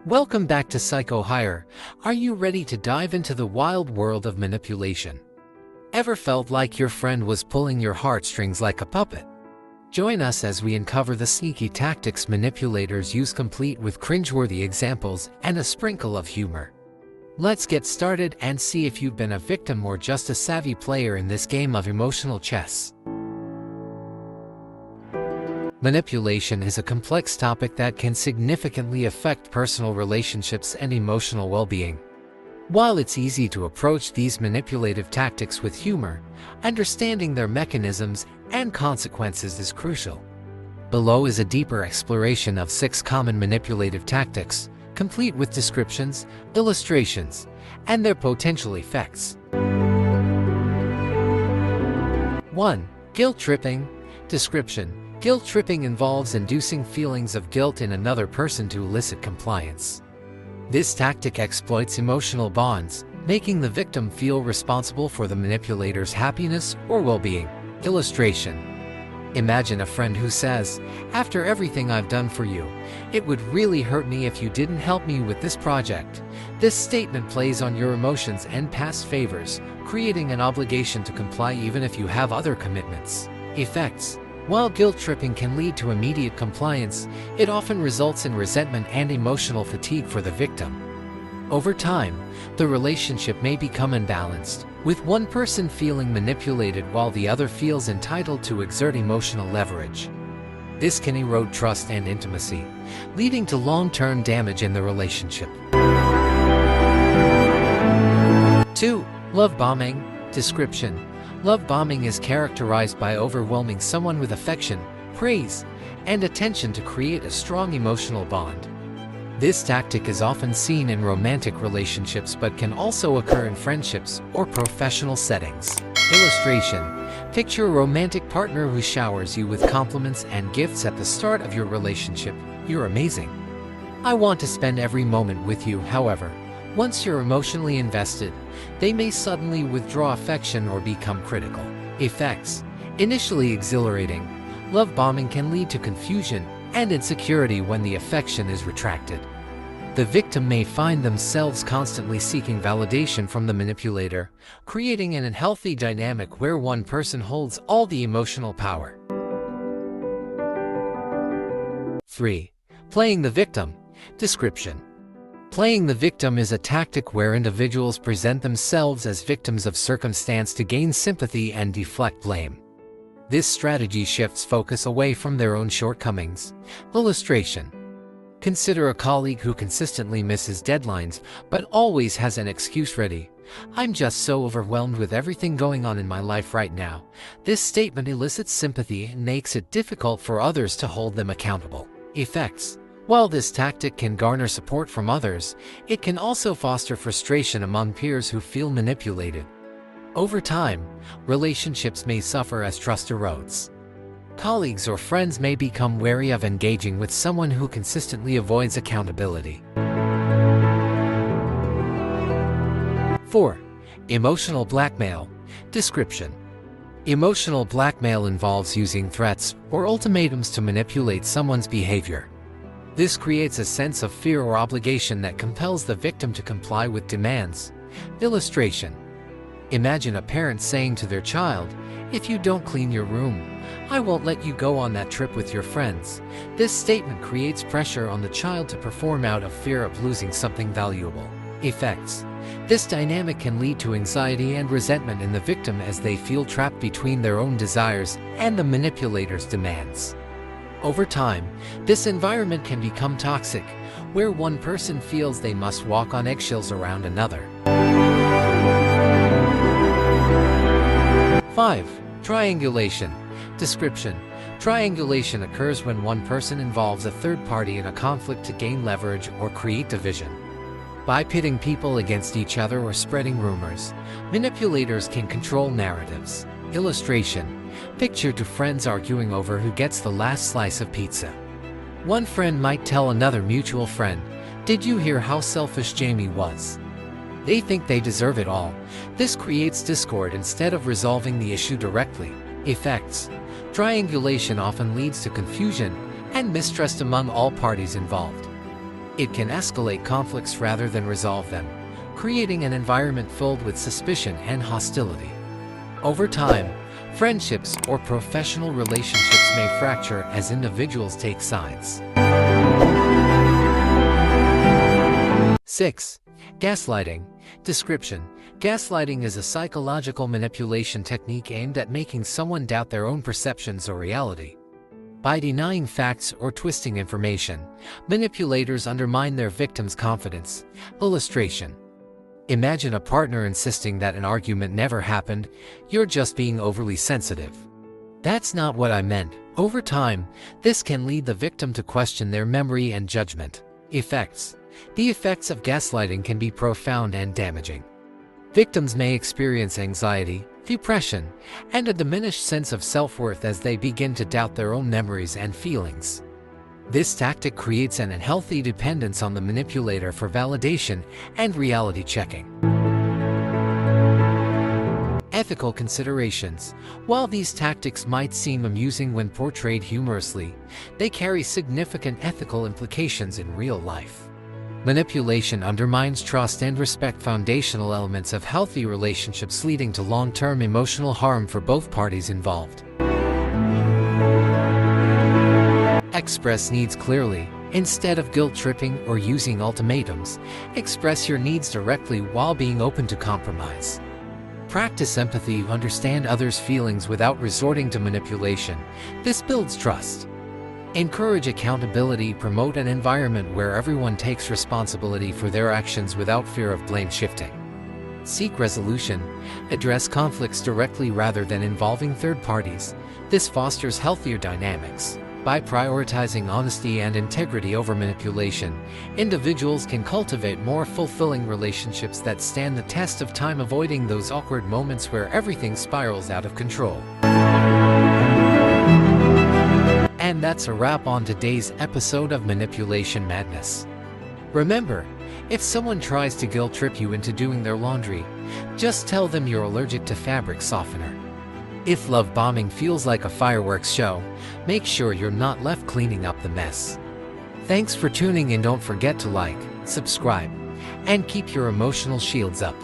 Welcome back to Psycho Hire. Are you ready to dive into the wild world of manipulation? Ever felt like your friend was pulling your heartstrings like a puppet? Join us as we uncover the sneaky tactics manipulators use, complete with cringe-worthy examples and a sprinkle of humor. Let's get started and see if you've been a victim or just a savvy player in this game of emotional chess. Manipulation is a complex topic that can significantly affect personal relationships and emotional well-being. While it's easy to approach these manipulative tactics with humor, understanding their mechanisms and consequences is crucial. Below is a deeper exploration of 6 common manipulative tactics, complete with descriptions, illustrations, and their potential effects. 1. Guilt tripping. Description: guilt tripping involves inducing feelings of guilt in another person to elicit compliance. This tactic exploits emotional bonds, making the victim feel responsible for the manipulator's happiness or well-being. Illustration: imagine a friend who says, "After everything I've done for you, it would really hurt me if you didn't help me with this project." This statement plays on your emotions and past favors, creating an obligation to comply even if you have other commitments. Effects: while guilt tripping can lead to immediate compliance, it often results in resentment and emotional fatigue for the victim. Over time, the relationship may become imbalanced, with one person feeling manipulated while the other feels entitled to exert emotional leverage. This can erode trust and intimacy, leading to long-term damage in the relationship. 2. Love bombing. Description: love bombing is characterized by overwhelming someone with affection, praise, and attention to create a strong emotional bond. This tactic is often seen in romantic relationships but can also occur in friendships or professional settings. Illustration: picture a romantic partner who showers you with compliments and gifts at the start of your relationship. "You're amazing. I want to spend every moment with you." However, once you're emotionally invested, they may suddenly withdraw affection or become critical. Effects: initially exhilarating, love bombing can lead to confusion and insecurity when the affection is retracted. The victim may find themselves constantly seeking validation from the manipulator, creating an unhealthy dynamic where one person holds all the emotional power. 3. Playing the victim. Description: playing the victim is a tactic where individuals present themselves as victims of circumstance to gain sympathy and deflect blame. This strategy shifts focus away from their own shortcomings. Illustration: consider a colleague who consistently misses deadlines but always has an excuse ready. "I'm just so overwhelmed with everything going on in my life right now." This statement elicits sympathy and makes it difficult for others to hold them accountable. Effects: while this tactic can garner support from others, it can also foster frustration among peers who feel manipulated. Over time, relationships may suffer as trust erodes. Colleagues or friends may become wary of engaging with someone who consistently avoids accountability. 4. Emotional blackmail. Description: emotional blackmail involves using threats or ultimatums to manipulate someone's behavior. This creates a sense of fear or obligation that compels the victim to comply with demands. Illustration: imagine a parent saying to their child, "If you don't clean your room, I won't let you go on that trip with your friends." This statement creates pressure on the child to perform out of fear of losing something valuable. Effects: this dynamic can lead to anxiety and resentment in the victim as they feel trapped between their own desires and the manipulator's demands. Over time, this environment can become toxic, where one person feels they must walk on eggshells around another. 5. Triangulation. Description: triangulation occurs when one person involves a third party in a conflict to gain leverage or create division. By pitting people against each other or spreading rumors, manipulators can control narratives. Illustration: picture two friends arguing over who gets the last slice of pizza. One friend might tell another mutual friend, "Did you hear how selfish Jamie was?" They think they deserve it all. This creates discord instead of resolving the issue directly. Effects: triangulation often leads to confusion and mistrust among all parties involved. It can escalate conflicts rather than resolve them, creating an environment filled with suspicion and hostility. Over time, friendships or professional relationships may fracture as individuals take sides. 6. Gaslighting. Description: gaslighting is a psychological manipulation technique aimed at making someone doubt their own perceptions or reality. By denying facts or twisting information, manipulators undermine their victim's confidence. Illustration: imagine a partner insisting that an argument never happened, "You're just being overly sensitive." "That's not what I meant." Over time, this can lead the victim to question their memory and judgment. Effects: the effects of gaslighting can be profound and damaging. Victims may experience anxiety, depression, and a diminished sense of self-worth as they begin to doubt their own memories and feelings. This tactic creates an unhealthy dependence on the manipulator for validation and reality checking. Ethical considerations. While these tactics might seem amusing when portrayed humorously, they carry significant ethical implications in real life. Manipulation undermines trust and respect, foundational elements of healthy relationships, leading to long-term emotional harm for both parties involved. Express needs clearly. Instead of guilt-tripping or using ultimatums, express your needs directly while being open to compromise. Practice empathy. Understand others' feelings without resorting to manipulation. This builds trust. Encourage accountability. Promote an environment where everyone takes responsibility for their actions without fear of blame shifting. Seek resolution. Address conflicts directly rather than involving third parties. This fosters healthier dynamics. By prioritizing honesty and integrity over manipulation, individuals can cultivate more fulfilling relationships that stand the test of time, avoiding those awkward moments where everything spirals out of control. And that's a wrap on today's episode of Manipulation Madness. Remember, if someone tries to guilt-trip you into doing their laundry, just tell them you're allergic to fabric softener. If love bombing feels like a fireworks show, make sure you're not left cleaning up the mess. Thanks for tuning in. Don't forget to like, subscribe, and keep your emotional shields up.